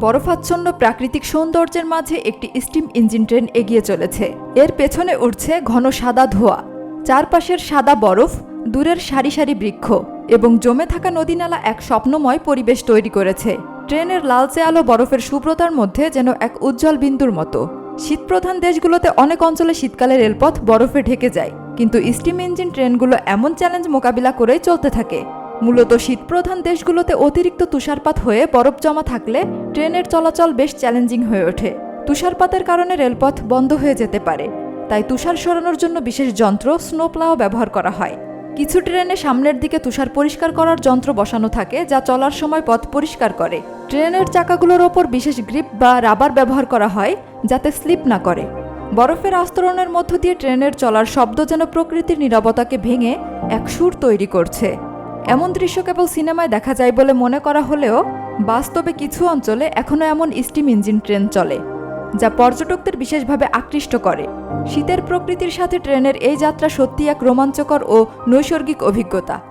বরফাচ্ছন্ন প্রাকৃতিক সৌন্দর্যের মাঝে একটি স্টিম ইঞ্জিন ট্রেন এগিয়ে চলেছে। এর পেছনে উঠছে ঘন সাদা ধোঁয়া, চারপাশের সাদা বরফ, দূরের সারি সারি বৃক্ষ এবং জমে থাকা নদীনালা এক স্বপ্নময় পরিবেশ তৈরি করেছে। ট্রেনের লালচে আলো বরফের শুভ্রতার মধ্যে যেন এক উজ্জ্বল বিন্দুর মতো। শীতপ্রধান দেশগুলোতে অনেক অঞ্চলে শীতকালে রেলপথ বরফে ঢেকে যায়, কিন্তু স্টিম ইঞ্জিন ট্রেনগুলো এমন চ্যালেঞ্জ মোকাবিলা করেই চলতে থাকে। মূলত শীতপ্রধান দেশগুলোতে অতিরিক্ত তুষারপাত হয়ে বরফ জমা থাকলে ট্রেনের চলাচল বেশ চ্যালেঞ্জিং হয়ে ওঠে। তুষারপাতের কারণে রেলপথ বন্ধ হয়ে যেতে পারে, তাই তুষার সরানোর জন্য বিশেষ যন্ত্র স্নোপ্লাও ব্যবহার করা হয়। কিছু ট্রেনে সামনের দিকে তুষার পরিষ্কার করার যন্ত্র বসানো থাকে, যা চলার সময় পথ পরিষ্কার করে। ট্রেনের চাকাগুলোর ওপর বিশেষ গ্রিপ বা রাবার ব্যবহার করা হয়, যাতে স্লিপ না করে। বরফের আস্তরণের মধ্য দিয়ে ট্রেনের চলার শব্দ যেন প্রকৃতির নীরবতাকে ভেঙে এক সুর তৈরি করছে। এমন দৃশ্য কেবল সিনেমায় দেখা যায় বলে মনে করা হলেও বাস্তবে কিছু অঞ্চলে এখনও এমন স্টিম ইঞ্জিন ট্রেন চলে, যা পর্যটকদের বিশেষভাবে আকৃষ্ট করে। শীতের প্রকৃতির সাথে ট্রেনের এই যাত্রা সত্যি এক রোমাঞ্চকর ও নৈসর্গিক অভিজ্ঞতা।